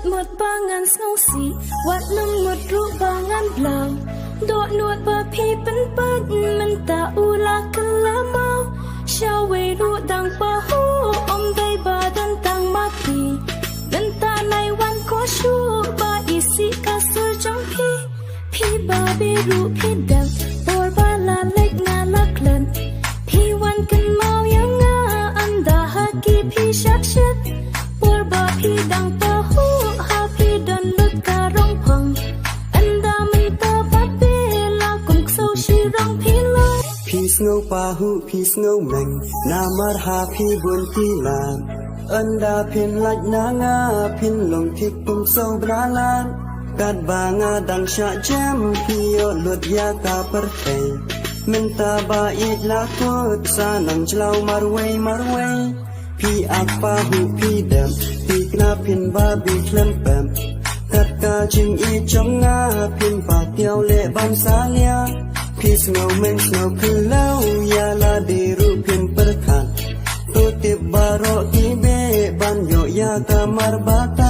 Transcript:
หมดบางงานเงาสีวัดน้ำหมดรูบางงานเปล่าโดดหนวดบาพี่เป็นปัดมันตาอูลากันละเมาชาวเวรูดังปะหูอมได้บาดันตังมาปีดันตาในวันก็ชูบาอีสิกาสุรจังพี่บาเบรูพี่เดมปวดบาลาเล็กนาลักเล่นพี่วันกันเมายังงาอันดาฮักกี้พี่ชักชัดปวดบาพี่ดังปะหูหาพี่ดันลุดการร้องพังอันดามันตาบัดเบลากุมโซชีร้องพี่เลย พี่สงาปาหูพี่สงาแมงนามาหาพี่บนที่ลานอันดาเพ่นลัดนางาเพ่นลงที่ปุ่มโซบราลานกัดบางาดังชะแจมพี่ยอดลดยากาเปอร์เฟมันตาบาอีดลาโคตสานังเจลามารเวยพี่อักปาหูพี่เดมพี่กนาเพ่นบาบีเคลมเปมกัดกาจิงอีจงงาเพ่นปากเดียวเละบันสาเลียพี่สงาเมงสงาคือเล่ายาลาดีรูเพ่นเปอร์คันตัวติบบารอกีเบบันโยยากามารบาตา